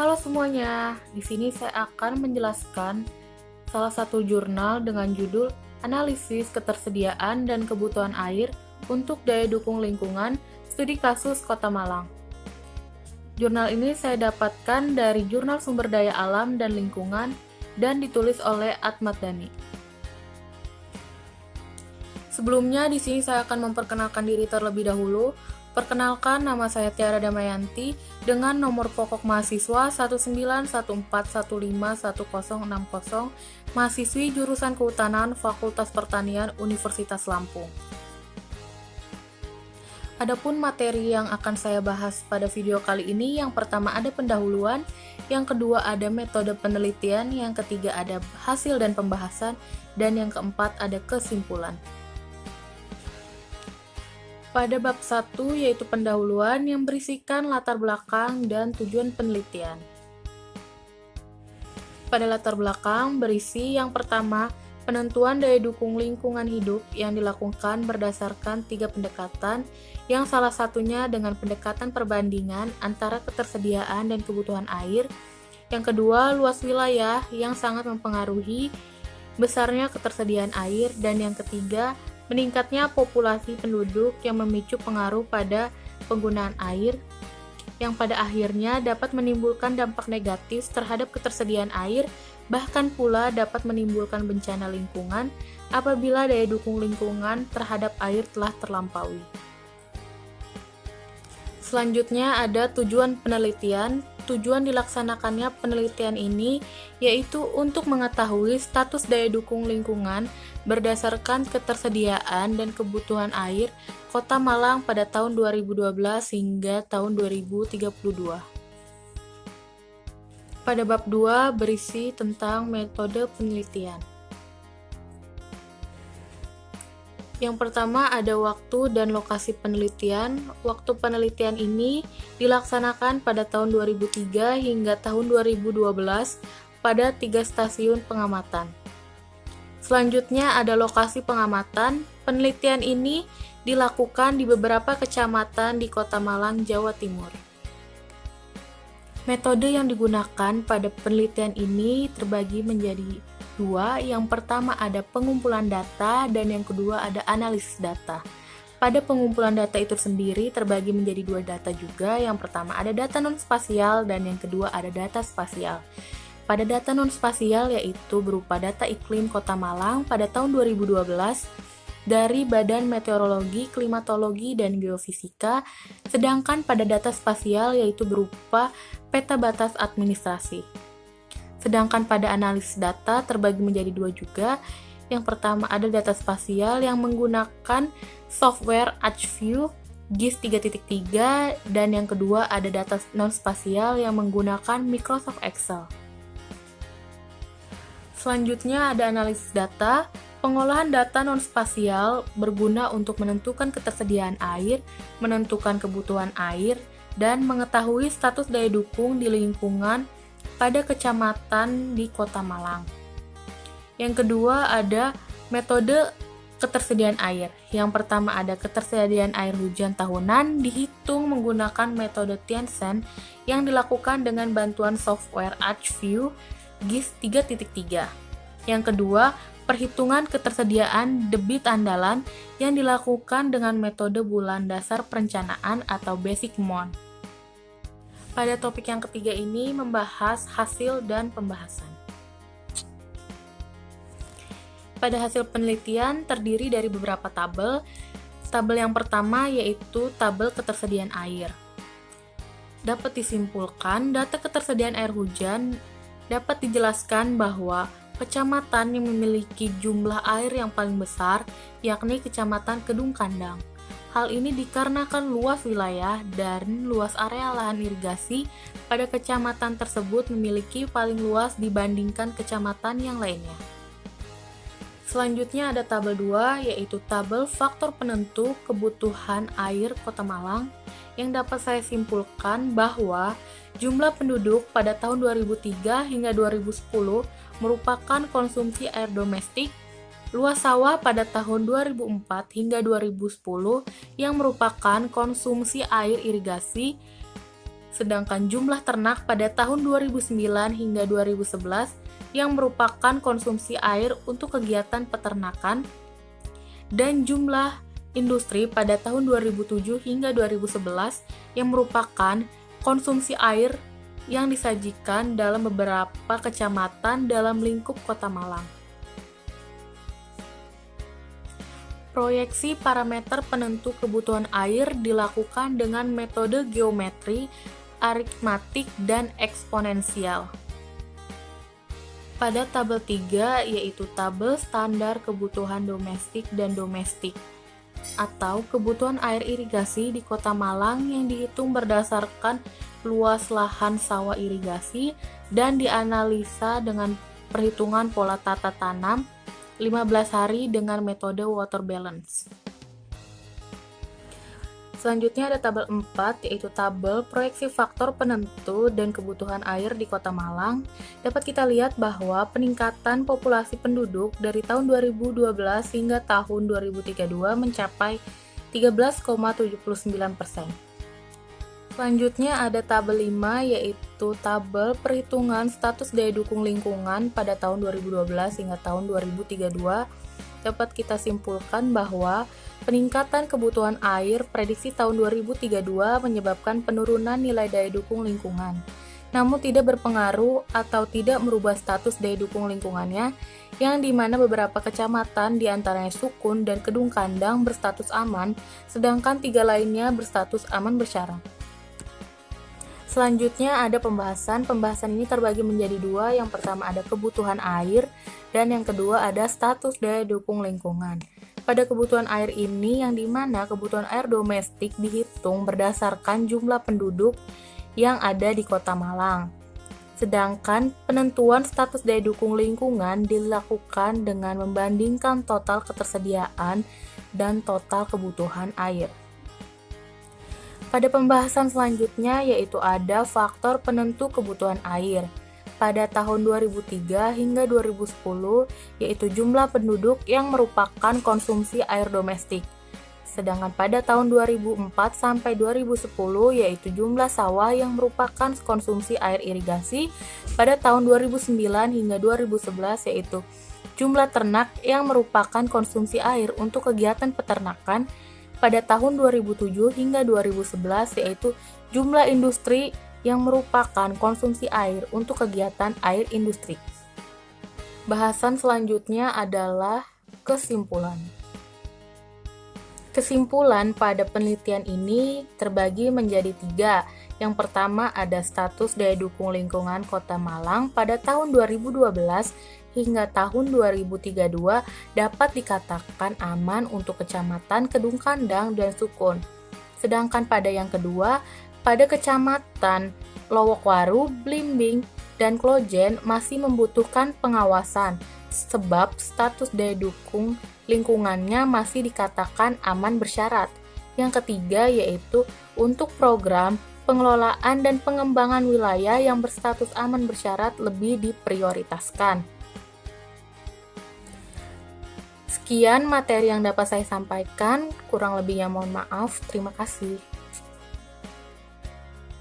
Halo semuanya, di sini saya akan menjelaskan salah satu jurnal dengan judul Analisis Ketersediaan dan Kebutuhan Air untuk Daya Dukung Lingkungan, Studi Kasus Kota Malang. Jurnal ini saya dapatkan dari Jurnal Sumber Daya Alam dan Lingkungan dan ditulis oleh Ahmad Dhani. Sebelumnya di sini saya akan memperkenalkan diri terlebih dahulu. Perkenalkan, nama saya Tiara Damayanti dengan nomor pokok mahasiswa 19141511060, mahasiswi jurusan Kehutanan Fakultas Pertanian Universitas Lampung. Adapun materi yang akan saya bahas pada video kali ini, yang pertama ada pendahuluan, yang kedua ada metode penelitian, yang ketiga ada hasil dan pembahasan, dan yang keempat ada kesimpulan. Pada bab 1 yaitu pendahuluan yang berisikan latar belakang dan tujuan penelitian. Pada latar belakang berisi yang pertama, penentuan daya dukung lingkungan hidup yang dilakukan berdasarkan 3 pendekatan, yang salah satunya dengan pendekatan perbandingan antara ketersediaan dan kebutuhan air. Yang kedua, luas wilayah yang sangat mempengaruhi besarnya ketersediaan air, dan yang ketiga, meningkatnya populasi penduduk yang memicu pengaruh pada penggunaan air, yang pada akhirnya dapat menimbulkan dampak negatif terhadap ketersediaan air, bahkan pula dapat menimbulkan bencana lingkungan apabila daya dukung lingkungan terhadap air telah terlampaui. Selanjutnya ada tujuan penelitian. Tujuan dilaksanakannya penelitian ini yaitu untuk mengetahui status daya dukung lingkungan berdasarkan ketersediaan dan kebutuhan air Kota Malang pada tahun 2012 hingga tahun 2032. Pada bab 2 berisi tentang metode penelitian. Yang pertama ada waktu dan lokasi penelitian. Waktu penelitian ini dilaksanakan pada tahun 2003 hingga tahun 2012 pada 3 stasiun pengamatan. Selanjutnya ada lokasi pengamatan. Penelitian ini dilakukan di beberapa kecamatan di Kota Malang, Jawa Timur. Metode yang digunakan pada penelitian ini terbagi menjadi 2. Yang pertama ada pengumpulan data dan yang kedua ada analisis data. Pada pengumpulan data itu sendiri terbagi menjadi 2 data juga. Yang pertama ada data non-spasial dan yang kedua ada data spasial. Pada data non-spasial yaitu berupa data iklim Kota Malang pada tahun 2012 dari Badan Meteorologi, Klimatologi, dan Geofisika, sedangkan pada data spasial yaitu berupa peta batas administrasi. Sedangkan pada analisis data terbagi menjadi 2 juga. Yang pertama ada data spasial yang menggunakan software ArcView GIS 3.3 dan yang kedua ada data non-spasial yang menggunakan Microsoft Excel. Selanjutnya ada analisis data. Pengolahan data non-spasial berguna untuk menentukan ketersediaan air, menentukan kebutuhan air, dan mengetahui status daya dukung di lingkungan pada kecamatan di Kota Malang. Yang kedua ada metode ketersediaan air. Yang pertama ada ketersediaan air hujan tahunan dihitung menggunakan metode Tiansen yang dilakukan dengan bantuan software ArcView GIS 3.3. Yang kedua, perhitungan ketersediaan debit andalan yang dilakukan dengan metode bulan dasar perencanaan atau basic MON. Pada topik yang ketiga ini membahas hasil dan pembahasan. Pada hasil penelitian terdiri dari beberapa tabel. Tabel yang pertama yaitu tabel ketersediaan air. Dapat disimpulkan data ketersediaan air hujan dapat dijelaskan bahwa kecamatan yang memiliki jumlah air yang paling besar yakni Kecamatan Kedung Kandang. Hal ini dikarenakan luas wilayah dan luas area lahan irigasi pada kecamatan tersebut memiliki paling luas dibandingkan kecamatan yang lainnya. Selanjutnya ada tabel 2 yaitu tabel faktor penentu kebutuhan air Kota Malang yang dapat saya simpulkan bahwa jumlah penduduk pada tahun 2003 hingga 2010 merupakan konsumsi air domestik, luas sawah pada tahun 2004 hingga 2010 yang merupakan konsumsi air irigasi, Sedangkan jumlah ternak pada tahun 2009 hingga 2011 yang merupakan konsumsi air untuk kegiatan peternakan, dan jumlah industri pada tahun 2007 hingga 2011 yang merupakan konsumsi air yang disajikan dalam beberapa kecamatan dalam lingkup Kota Malang. Proyeksi parameter penentu kebutuhan air dilakukan dengan metode geometri, aritmatik, dan eksponensial. Pada tabel 3 yaitu tabel standar kebutuhan domestik dan domestik atau kebutuhan air irigasi di Kota Malang yang dihitung berdasarkan luas lahan sawah irigasi dan dianalisa dengan perhitungan pola tata tanam 15 hari dengan metode water balance. Selanjutnya ada tabel 4 yaitu tabel proyeksi faktor penentu dan kebutuhan air di Kota Malang. Dapat kita lihat bahwa peningkatan populasi penduduk dari tahun 2012 hingga tahun 2032 mencapai 13,79%. Selanjutnya ada tabel 5 yaitu tabel perhitungan status daya dukung lingkungan pada tahun 2012 hingga tahun 2032. Dapat kita simpulkan bahwa peningkatan kebutuhan air prediksi tahun 2032 menyebabkan penurunan nilai daya dukung lingkungan, namun tidak berpengaruh atau tidak merubah status daya dukung lingkungannya, yang dimana beberapa kecamatan diantaranya Sukun dan Kedung Kandang berstatus aman, sedangkan 3 lainnya berstatus aman bersyarat. Selanjutnya ada pembahasan ini terbagi menjadi 2, yang pertama ada kebutuhan air, dan yang kedua ada status daya dukung lingkungan. Pada kebutuhan air ini yang dimana kebutuhan air domestik dihitung berdasarkan jumlah penduduk yang ada di Kota Malang. Sedangkan penentuan status daya dukung lingkungan dilakukan dengan membandingkan total ketersediaan dan total kebutuhan air. Pada pembahasan selanjutnya yaitu ada faktor penentu kebutuhan air. Pada tahun 2003 hingga 2010 yaitu jumlah penduduk yang merupakan konsumsi air domestik. Sedangkan pada tahun 2004 sampai 2010 yaitu jumlah sawah yang merupakan konsumsi air irigasi. Pada tahun 2009 hingga 2011 yaitu jumlah ternak yang merupakan konsumsi air untuk kegiatan peternakan. Pada tahun 2007 hingga 2011 yaitu jumlah industri yang merupakan konsumsi air untuk kegiatan air industri. Bahasan selanjutnya adalah kesimpulan. Kesimpulan pada penelitian ini terbagi menjadi 3. Yang pertama ada status daya dukung lingkungan Kota Malang pada tahun 2012 hingga tahun 2032 dapat dikatakan aman untuk Kecamatan Kedung Kandang dan Sukun. Sedangkan pada yang kedua, pada Kecamatan Lowokwaru, Blimbing, dan Klojen masih membutuhkan pengawasan sebab status daya dukung lingkungannya masih dikatakan aman bersyarat. Yang ketiga yaitu untuk program pengelolaan dan pengembangan wilayah yang berstatus aman bersyarat lebih diprioritaskan. Sekian materi yang dapat saya sampaikan, kurang lebihnya mohon maaf. Terima kasih.